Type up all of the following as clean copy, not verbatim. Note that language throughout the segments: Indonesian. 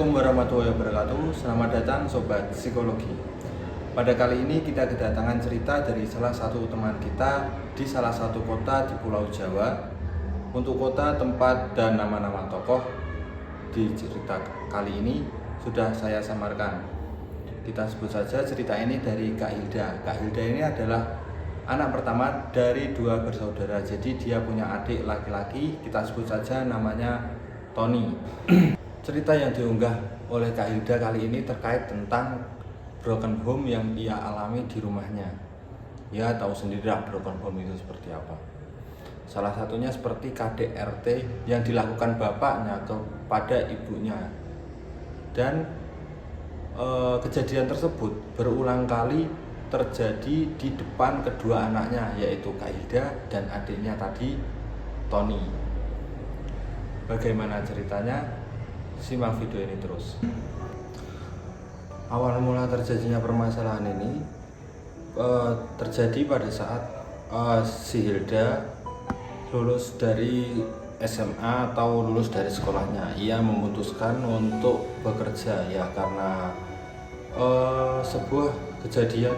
Assalamualaikum warahmatullahi wabarakatuh. Selamat datang Sobat Psikologi. Pada kali ini kita kedatangan cerita dari salah satu teman kita di salah satu kota di Pulau Jawa. Untuk kota, tempat, dan nama-nama tokoh di cerita kali ini sudah saya samarkan. Kita sebut saja cerita ini dari Kak Hilda. Kak Hilda ini adalah anak pertama dari dua bersaudara. Jadi dia punya adik laki-laki, kita sebut saja namanya Tony. Cerita yang diunggah oleh Kak Hilda kali ini terkait tentang broken home yang ia alami di rumahnya. Ya tahu sendirilah broken home itu seperti apa. Salah satunya seperti KDRT yang dilakukan bapaknya kepada ibunya. Dan kejadian tersebut berulang kali terjadi di depan kedua anaknya, yaitu Kak Hilda dan adiknya tadi, Tony. Bagaimana ceritanya? Simak video ini terus. Awal mula terjadinya permasalahan ini terjadi pada saat si Hilda lulus dari SMA atau lulus dari sekolahnya. Ia memutuskan untuk bekerja ya karena sebuah kejadian,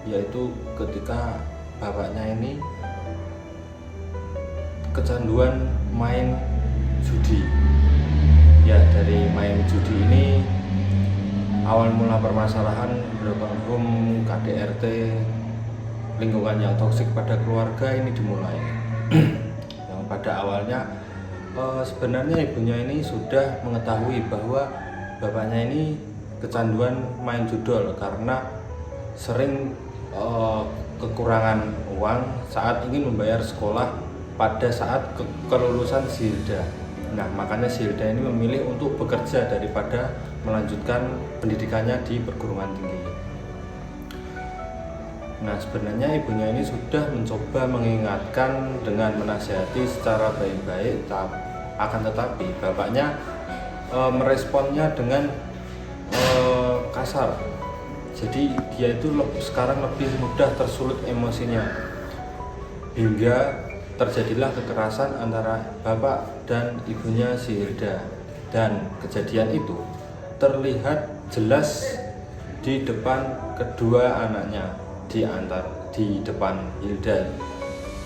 yaitu ketika bapaknya ini kecanduan main judi. Ya, dari main judi ini awal mula permasalahan broken home, KDRT, lingkungan yang toksik pada keluarga ini dimulai. Yang pada awalnya sebenarnya ibunya ini sudah mengetahui bahwa bapaknya ini kecanduan main judol karena sering kekurangan uang saat ingin membayar sekolah pada saat kelulusan si Hilda. Nah, makanya si Hilda ini memilih untuk bekerja daripada melanjutkan pendidikannya di perguruan tinggi. Nah, sebenarnya ibunya ini sudah mencoba mengingatkan dengan menasihati secara baik-baik, akan tetapi bapaknya meresponnya dengan kasar. Jadi dia itu sekarang lebih mudah tersulut emosinya, hingga terjadilah kekerasan antara bapak dan ibunya si Hilda. Dan kejadian itu terlihat jelas di depan kedua anaknya, di depan Hilda,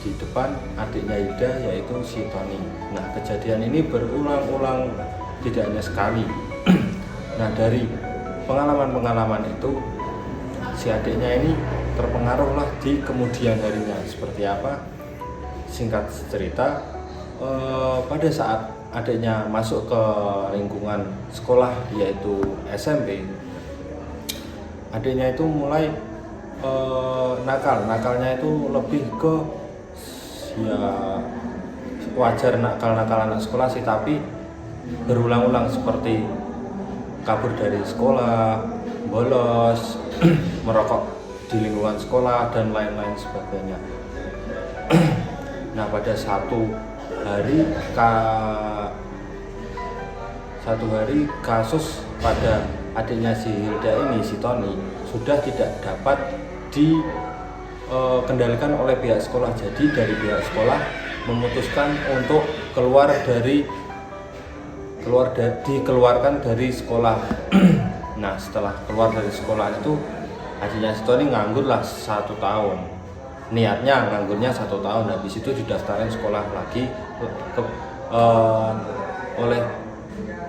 di depan adiknya Hilda, yaitu si Tony. Nah, kejadian ini berulang-ulang, tidak hanya sekali. Nah, dari pengalaman-pengalaman itu si adiknya ini terpengaruhlah di kemudian harinya. Seperti apa? Singkat cerita, pada saat adiknya masuk ke lingkungan sekolah, yaitu SMP, adiknya itu mulai nakalnya itu lebih ke ya wajar nakal anak sekolah sih, tapi berulang-ulang seperti kabur dari sekolah, bolos, merokok di lingkungan sekolah, dan lain-lain sebagainya. Nah, pada satu hari kasus pada adiknya si Hilda ini, si Tony, sudah tidak dapat dikendalikan oleh pihak sekolah. Jadi dari pihak sekolah memutuskan untuk dikeluarkan dari sekolah. Nah, setelah keluar dari sekolah itu adiknya si Tony nganggur lah 1 tahun. Niatnya nganggurnya 1 tahun, habis itu didaftarin sekolah lagi oleh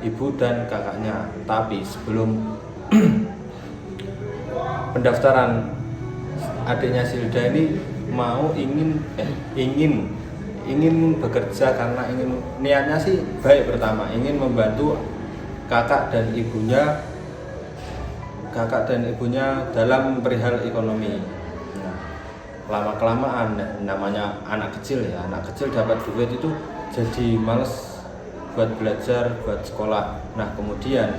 ibu dan kakaknya. Tapi sebelum pendaftaran, adiknya Silda ini ingin bekerja karena niatnya sih baik. Pertama, ingin membantu kakak dan ibunya dalam perihal ekonomi. Lama-kelamaan, namanya anak kecil dapat duit itu jadi males buat belajar, buat sekolah. Nah, kemudian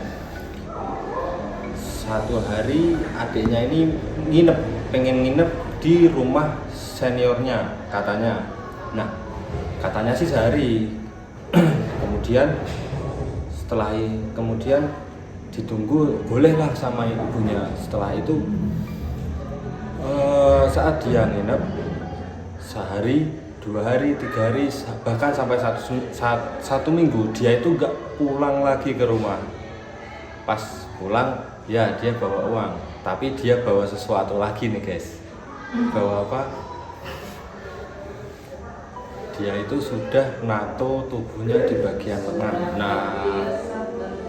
satu hari adiknya ini pengen nginep di rumah seniornya katanya. Nah, katanya sih sehari. kemudian ditunggu bolehlah sama ibunya. Setelah itu saat dia nginep sehari, 2 hari, 3 hari, bahkan sampai satu minggu dia itu gak pulang lagi ke rumah. Pas pulang ya dia bawa uang, tapi dia bawa sesuatu lagi nih guys. Bawa apa? Dia itu sudah nato tubuhnya di bagian tengah. Nah,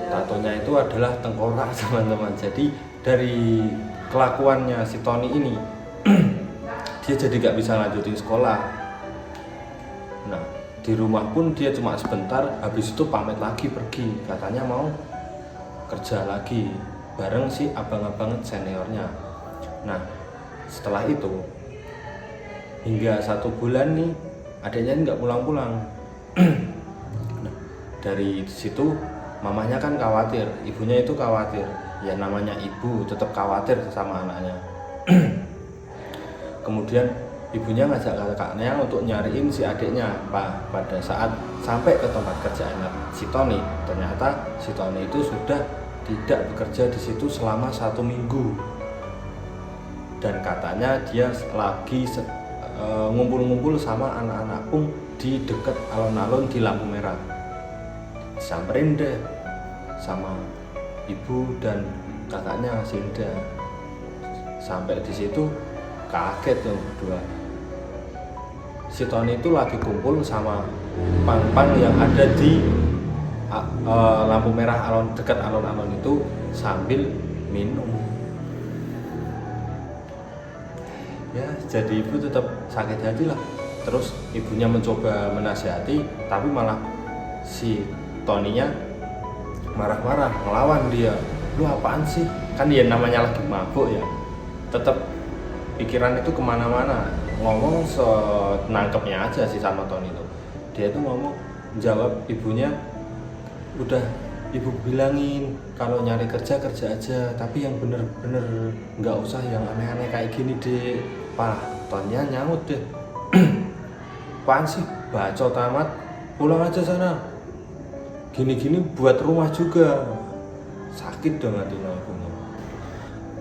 tatonya itu adalah tengkorak teman-teman. Jadi dari kelakuannya si Tony ini dia jadi gak bisa lanjutin sekolah. Nah, di rumah pun dia cuma sebentar, habis itu pamit lagi pergi, katanya mau kerja lagi bareng si abang-abang seniornya. Nah, setelah itu hingga 1 bulan nih adiknya nggak pulang-pulang. Nah, dari situ mamanya kan khawatir, ibunya itu khawatir. Ya namanya ibu tetap khawatir sama anaknya. Kemudian ibunya ngajak kakaknya untuk nyariin si adiknya. Pada saat sampai ke tempat kerjanya si Tony, ternyata si Tony itu sudah tidak bekerja di situ selama 1 minggu. Dan katanya dia lagi ngumpul-ngumpul sama anak-anak pun di dekat alun-alun di lampu merah. Samperin deh sama ibu dan kakaknya Sinda. Sampai di situ kaget tuh berdua. Si Tony itu lagi kumpul sama pang-pang yang ada di lampu merah dekat alun-alun itu sambil minum. Ya, jadi ibu tetap sakit hati lah. Terus ibunya mencoba menasihati, tapi malah si Tony-nya marah-marah, ngelawan dia. Lu apaan sih? Kan dia namanya lagi mabuk ya. Tetap pikiran itu kemana-mana. Ngomong senangkepnya aja sih sama Tony itu. Dia itu ngomong, jawab ibunya, udah ibu bilangin kalau nyari kerja aja, tapi yang bener-bener nggak usah yang aneh-aneh kayak gini deh. Tony nyamut deh. Apaan sih, bacot amat, pulang aja sana. Gini-gini buat rumah juga. Sakit dong hatinya ibunya.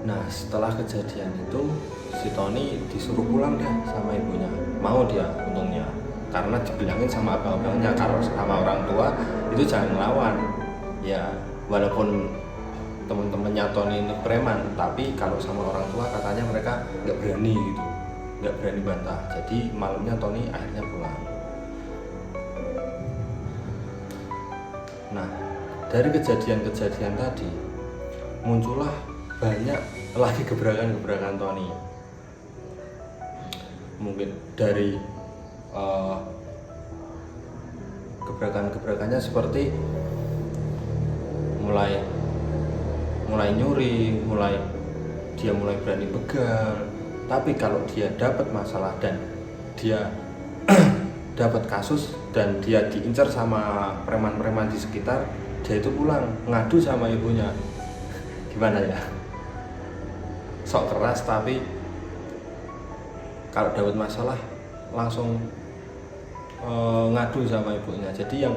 Nah, setelah kejadian itu si Tony disuruh pulang deh sama ibunya. Mau dia untungnya, karena dibilangin sama abang-abangnya kalau sama orang tua itu jangan ngelawan. Ya, walaupun teman-temannya Tony ini preman, tapi kalau sama orang tua katanya mereka nggak berani gitu, nggak berani bantah. Jadi malamnya Tony akhirnya pulang. Nah, dari kejadian-kejadian tadi muncullah banyak lagi gebrakan-gebrakan Tony. Mungkin dari gebrakan-gebrakannya seperti mulai nyuri, dia mulai berani begal. Tapi kalau dia dapat masalah dan dia dapat kasus dan dia diincar sama preman-preman di sekitar, dia itu pulang ngadu sama ibunya. Gimana ya? Sok keras, tapi kalau dapat masalah langsung ngadu sama ibunya. Jadi yang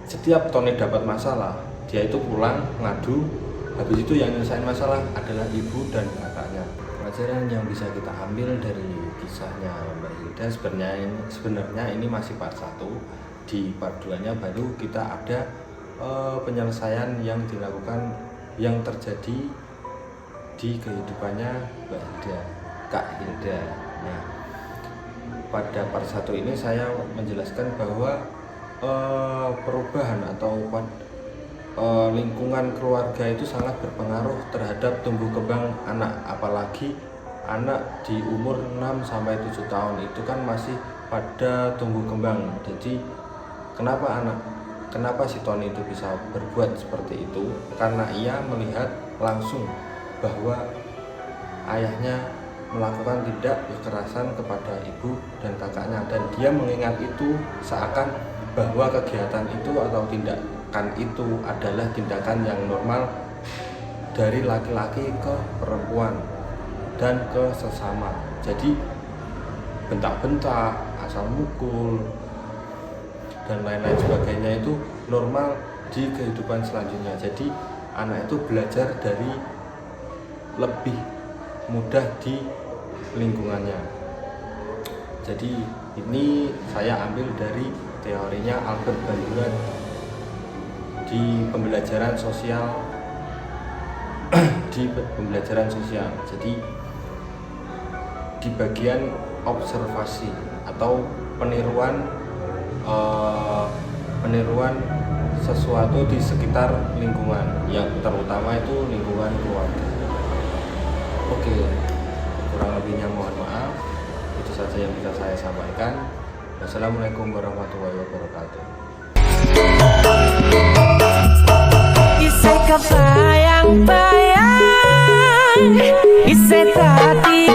setiap Tony dapat masalah, dia itu pulang ngadu. Habis itu yang nyelesain masalah adalah ibu dan kakaknya. Pelajaran yang bisa kita ambil dari kisahnya Mbak Hilda, sebenarnya ini masih part 1. Di part 2-nya baru kita ada penyelesaian yang dilakukan, yang terjadi di kehidupannya Mbak Hilda, Kak Hilda. Nah, pada part 1 ini saya menjelaskan bahwa perubahan atau lingkungan keluarga itu sangat berpengaruh terhadap tumbuh kembang anak, apalagi anak di umur 6-7 tahun itu kan masih pada tumbuh kembang. Jadi kenapa si Tony itu bisa berbuat seperti itu? Karena ia melihat langsung bahwa ayahnya melakukan tindak kekerasan kepada ibu dan kakaknya, dan dia mengingat itu seakan bahwa kegiatan itu atau tindakan itu adalah tindakan yang normal dari laki-laki ke perempuan dan ke sesama. Jadi bentak-bentak, asal mukul dan lain-lain sebagainya itu normal di kehidupan selanjutnya. Jadi anak itu belajar dari lebih mudah di lingkungannya. Jadi ini saya ambil dari teorinya Albert Bandura di pembelajaran sosial di pembelajaran sosial. Jadi di bagian observasi atau peniruan sesuatu di sekitar lingkungan, yang terutama itu lingkungan keluarga. Oke, kurang lebihnya mohon maaf. Itu saja yang bisa saya sampaikan. Wassalamualaikum warahmatullahi wabarakatuh. Isai kebayang-bayang, isai tadi